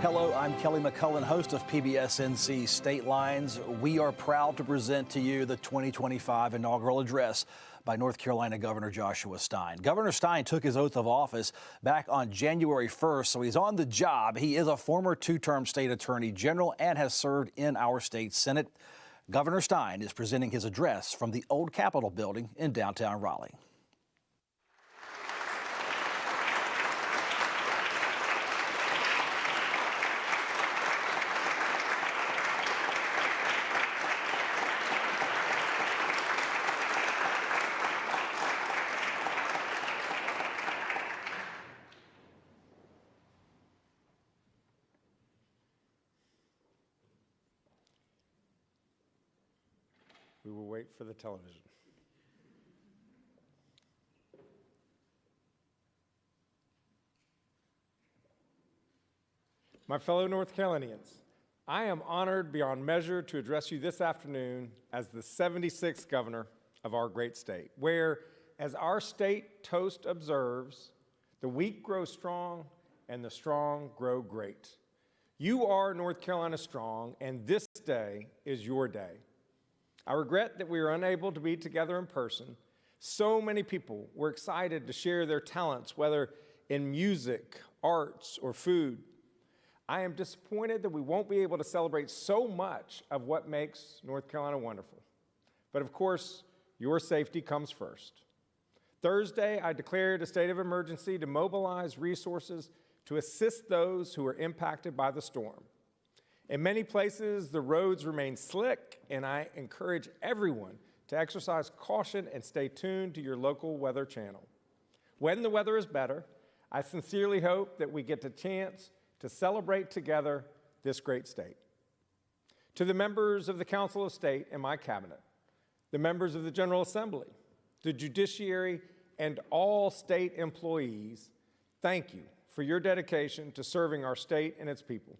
Hello, I'm Kelly McCullen, host of PBS-NC State Lines. We are proud to present to you the 2025 inaugural address by North Carolina Governor Joshua Stein. Governor Stein took his oath of office back on January 1st, so he's on the job. He is a former two-term state attorney general and has served in our state Senate. Governor Stein is presenting his address from the old Capitol building in downtown Raleigh. We will wait for the television. My fellow North Carolinians, I am honored beyond measure to address you this afternoon as the 76th governor of our great state, where, as our state toast observes, the weak grow strong and the strong grow great. You are North Carolina strong, and this day is your day. I regret that we are unable to be together in person. So many people were excited to share their talents, whether in music, arts, or food. I am disappointed that we won't be able to celebrate so much of what makes North Carolina wonderful. But of course, your safety comes first. Thursday, I declared a state of emergency to mobilize resources to assist those who are impacted by the storm. In many places, the roads remain slick, and I encourage everyone to exercise caution and stay tuned to your local weather channel. When the weather is better, I sincerely hope that we get the chance to celebrate together this great state. To the members of the Council of State and my cabinet, the members of the General Assembly, the judiciary, and all state employees, thank you for your dedication to serving our state and its people.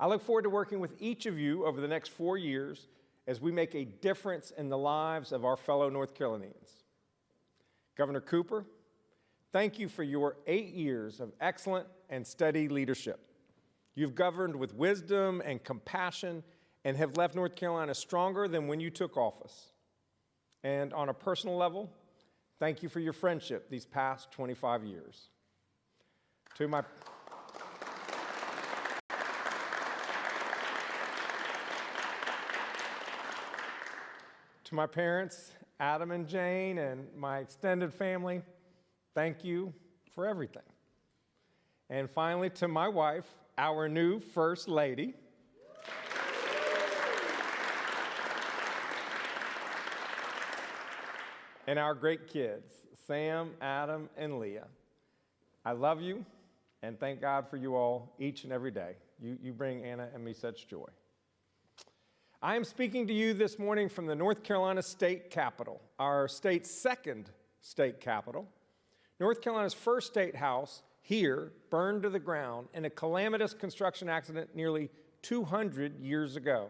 I look forward to working with each of you over the next 4 years as we make a difference in the lives of our fellow North Carolinians. Governor Cooper, thank you for your 8 years of excellent and steady leadership. You've governed with wisdom and compassion and have left North Carolina stronger than when you took office. And on a personal level, thank you for your friendship these past 25 years. To my parents, Adam and Jane, and my extended family, thank you for everything. And finally, to my wife, our new First Lady, and our great kids, Sam, Adam, and Leah. I love you, and thank God for you all each and every day. You bring Anna and me such joy. I am speaking to you this morning from the North Carolina State Capitol, our state's second state capitol. North Carolina's first state house here burned to the ground in a calamitous construction accident nearly 200 years ago.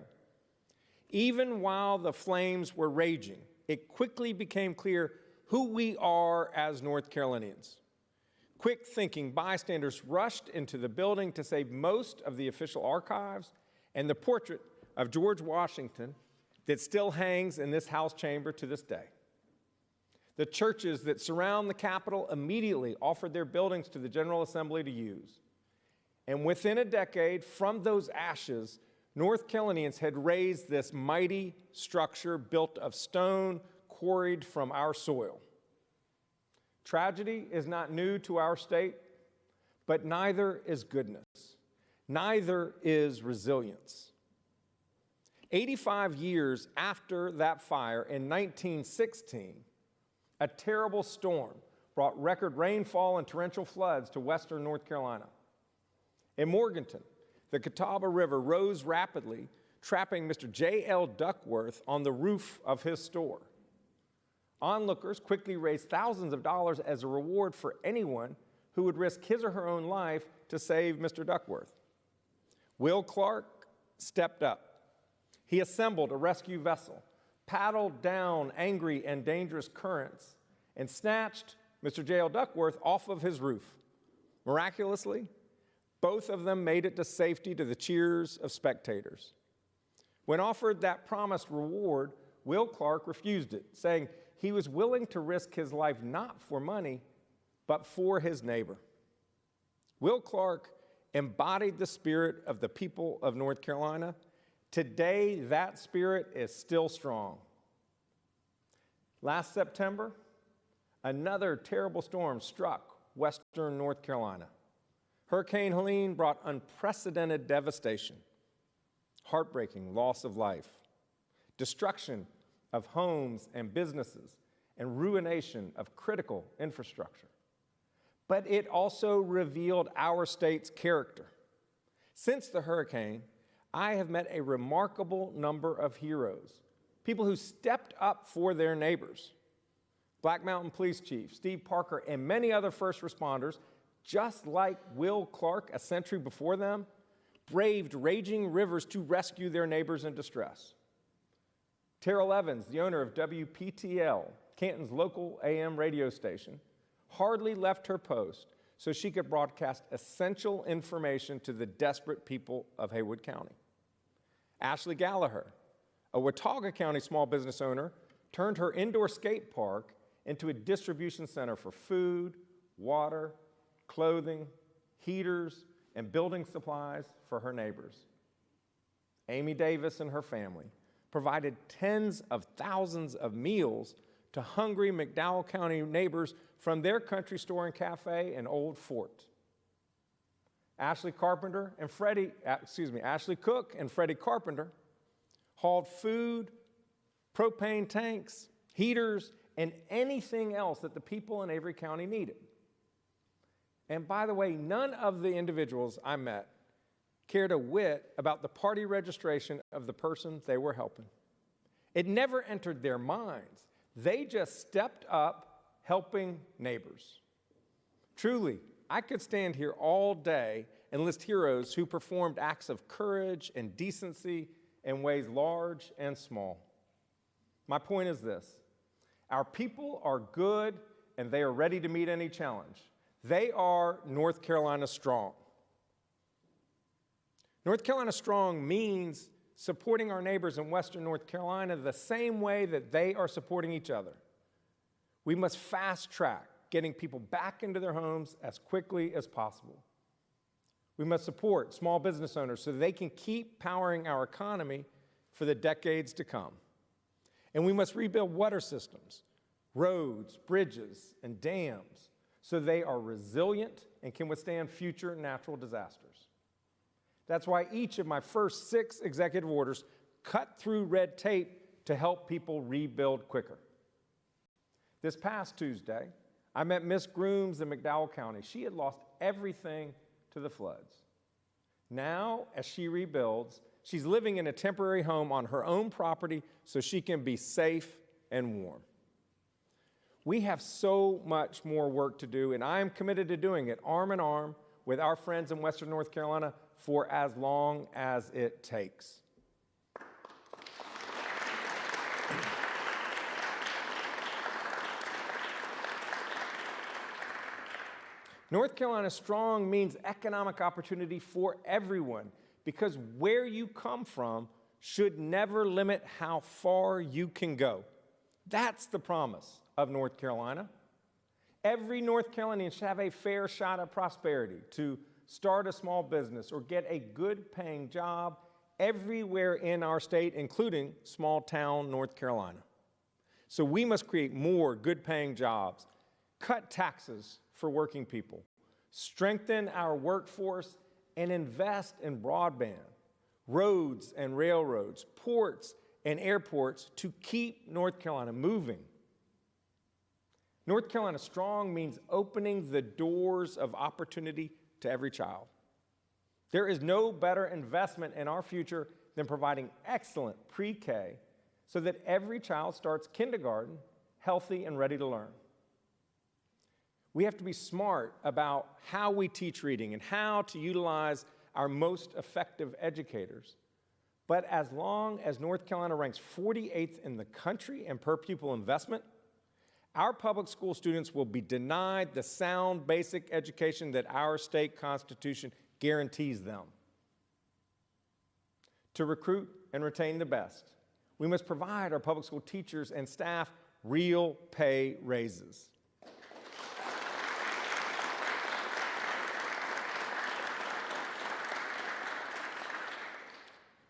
Even while the flames were raging, it quickly became clear who we are as North Carolinians. Quick-thinking bystanders rushed into the building to save most of the official archives and the portrait of George Washington that still hangs in this House chamber to this day. The churches that surround the Capitol immediately offered their buildings to the General Assembly to use. And within a decade, from those ashes, North Carolinians had raised this mighty structure built of stone quarried from our soil. Tragedy is not new to our state, but neither is goodness. Neither is resilience. 85 years after that fire in 1916, a terrible storm brought record rainfall and torrential floods to western North Carolina. In Morganton, the Catawba River rose rapidly, trapping Mr. J.L. Duckworth on the roof of his store. Onlookers quickly raised thousands of dollars as a reward for anyone who would risk his or her own life to save Mr. Duckworth. Will Clark stepped up. He assembled a rescue vessel, paddled down angry and dangerous currents, and snatched Mr. J.L. Duckworth off of his roof. Miraculously, Both of them made it to safety to the cheers of spectators. When offered that promised reward, Will Clark refused it, saying he was willing to risk his life not for money, but for his neighbor. Will Clark embodied the spirit of the people of North Carolina. Today, that spirit is still strong. Last September, another terrible storm struck western North Carolina. Hurricane Helene brought unprecedented devastation, heartbreaking loss of life, destruction of homes and businesses, and ruination of critical infrastructure. But it also revealed our state's character. Since the hurricane, I have met a remarkable number of heroes, people who stepped up for their neighbors. Black Mountain Police Chief Steve Parker and many other first responders, just like Will Clark a century before them, braved raging rivers to rescue their neighbors in distress. Terrell Evans, the owner of WPTL, Canton's local AM radio station, hardly left her post so she could broadcast essential information to the desperate people of Haywood County. Ashley Gallagher, a Watauga County small business owner, turned her indoor skate park into a distribution center for food, water, clothing, heaters, and building supplies for her neighbors. Amy Davis and her family provided tens of thousands of meals to hungry McDowell County neighbors from their country store and cafe in Old Fort. Ashley Cook and Freddie Carpenter hauled food, propane tanks, heaters, and anything else that the people in Avery County needed. And by the way, none of the individuals I met cared a whit about the party registration of the person they were helping. It never entered their minds. They just stepped up helping neighbors. Truly, I could stand here all day and list heroes who performed acts of courage and decency in ways large and small. My point is this: our people are good and they are ready to meet any challenge. They are North Carolina strong. North Carolina strong means supporting our neighbors in Western North Carolina the same way that they are supporting each other. We must fast track getting people back into their homes as quickly as possible. We must support small business owners so they can keep powering our economy for the decades to come. And we must rebuild water systems, roads, bridges, and dams so they are resilient and can withstand future natural disasters. That's why each of my first 6 executive orders cut through red tape to help people rebuild quicker. This past Tuesday, I met Miss Grooms in McDowell County. She had lost everything to the floods. Now, as she rebuilds, she's living in a temporary home on her own property so she can be safe and warm. We have so much more work to do, and I am committed to doing it arm in arm with our friends in Western North Carolina for as long as it takes. North Carolina strong means economic opportunity for everyone, because where you come from should never limit how far you can go. That's the promise of North Carolina. Every North Carolinian should have a fair shot at prosperity, to start a small business or get a good-paying job everywhere in our state, including small-town North Carolina. So we must create more good-paying jobs, cut taxes for working people, strengthen our workforce, and invest in broadband, roads and railroads, ports and airports to keep North Carolina moving. North Carolina strong means opening the doors of opportunity to every child. There is no better investment in our future than providing excellent pre-K so that every child starts kindergarten healthy and ready to learn. We have to be smart about how we teach reading and how to utilize our most effective educators. But as long as North Carolina ranks 48th in the country in per pupil investment, our public school students will be denied the sound basic education that our state constitution guarantees them. To recruit and retain the best, we must provide our public school teachers and staff real pay raises.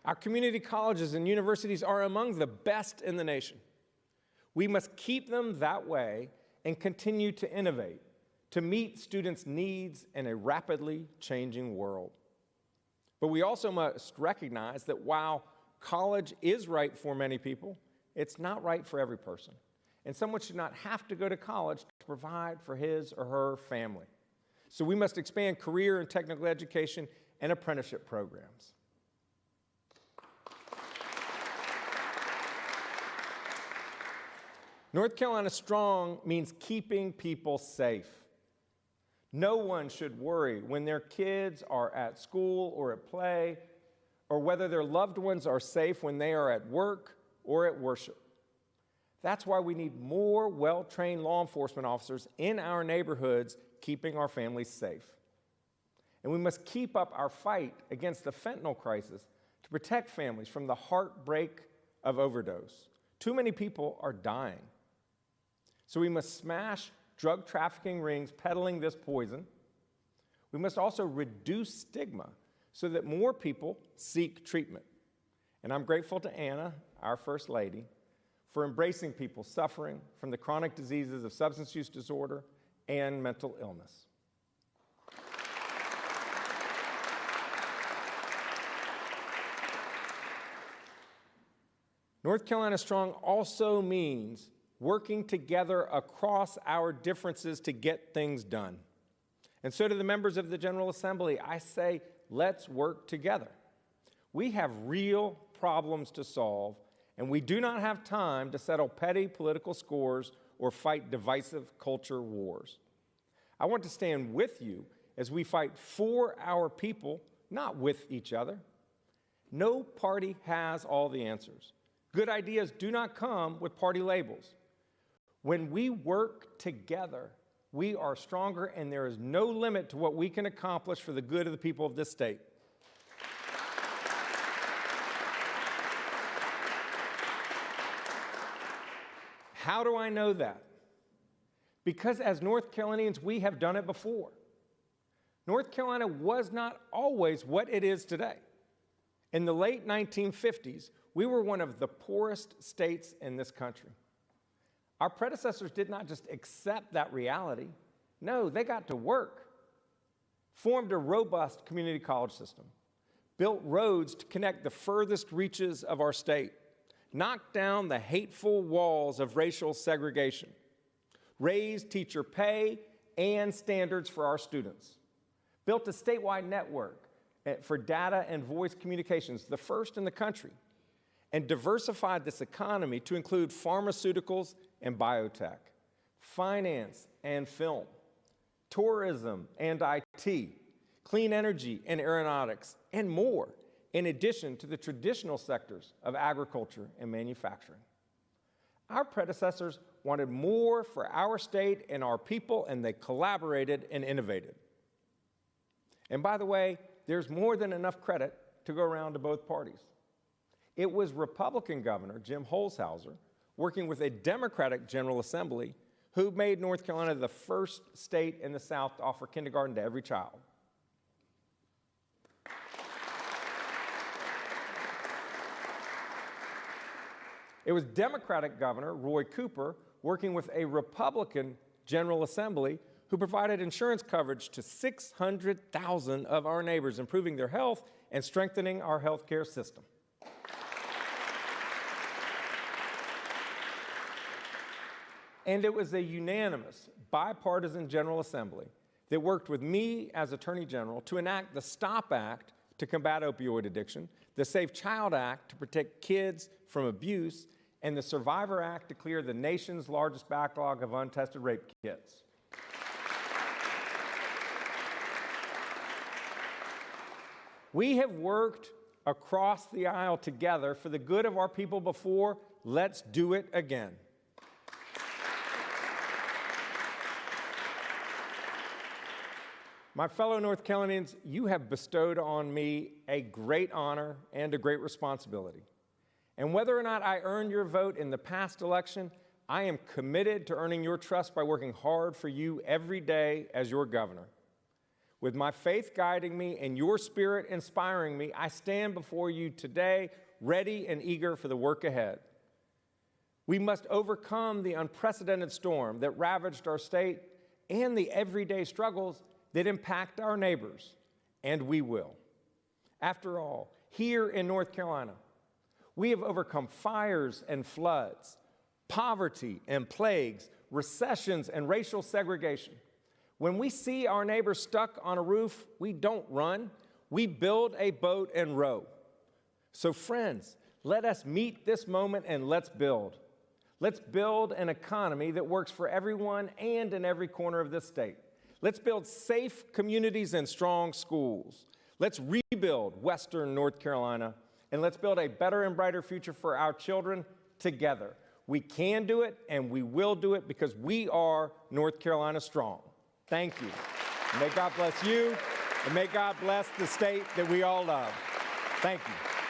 Our community colleges and universities are among the best in the nation. We must keep them that way and continue to innovate to meet students' needs in a rapidly changing world. But we also must recognize that while college is right for many people, it's not right for every person. And someone should not have to go to college to provide for his or her family. So we must expand career and technical education and apprenticeship programs. North Carolina Strong means keeping people safe. No one should worry when their kids are at school or at play, or whether their loved ones are safe when they are at work or at worship. That's why we need more well-trained law enforcement officers in our neighborhoods keeping our families safe. And we must keep up our fight against the fentanyl crisis to protect families from the heartbreak of overdose. Too many people are dying. So we must smash drug trafficking rings peddling this poison. We must also reduce stigma so that more people seek treatment. And I'm grateful to Anna, our First Lady, for embracing people suffering from the chronic diseases of substance use disorder and mental illness. North Carolina Strong also means working together across our differences to get things done. And so to the members of the General Assembly, I say, let's work together. We have real problems to solve, and we do not have time to settle petty political scores or fight divisive culture wars. I want to stand with you as we fight for our people, not with each other. No party has all the answers. Good ideas do not come with party labels. When we work together, we are stronger, and there is no limit to what we can accomplish for the good of the people of this state. How do I know that? Because as North Carolinians, we have done it before. North Carolina was not always what it is today. In the late 1950s, we were one of the poorest states in this country. Our predecessors did not just accept that reality. No, they got to work, formed a robust community college system, built roads to connect the furthest reaches of our state, knocked down the hateful walls of racial segregation, raised teacher pay and standards for our students, built a statewide network for data and voice communications, the first in the country, and diversified this economy to include pharmaceuticals and biotech, finance and film, tourism and IT, clean energy and aeronautics, and more, in addition to the traditional sectors of agriculture and manufacturing. Our predecessors wanted more for our state and our people, and they collaborated and innovated. And by the way, there's more than enough credit to go around to both parties. It was Republican Governor Jim Holshouser, working with a Democratic General Assembly, who made North Carolina the first state in the South to offer kindergarten to every child. It was Democratic Governor Roy Cooper, working with a Republican General Assembly, who provided insurance coverage to 600,000 of our neighbors, improving their health and strengthening our health care system. And it was a unanimous, bipartisan General Assembly that worked with me as Attorney General to enact the STOP Act to combat opioid addiction, the Safe Child Act to protect kids from abuse, and the Survivor Act to clear the nation's largest backlog of untested rape kits. We have worked across the aisle together for the good of our people before. Let's do it again. My fellow North Carolinians, you have bestowed on me a great honor and a great responsibility. And whether or not I earned your vote in the past election, I am committed to earning your trust by working hard for you every day as your governor. With my faith guiding me and your spirit inspiring me, I stand before you today ready and eager for the work ahead. We must overcome the unprecedented storm that ravaged our state and the everyday struggles that impact our neighbors, and we will. After all, here in North Carolina, we have overcome fires and floods, poverty and plagues, recessions and racial segregation. When we see our neighbors stuck on a roof, we don't run, we build a boat and row. So friends, let us meet this moment and let's build. Let's build an economy that works for everyone and in every corner of this state. Let's build safe communities and strong schools. Let's rebuild Western North Carolina, and let's build a better and brighter future for our children together. We can do it, and we will do it because we are North Carolina strong. Thank you. May God bless you, and may God bless the state that we all love. Thank you.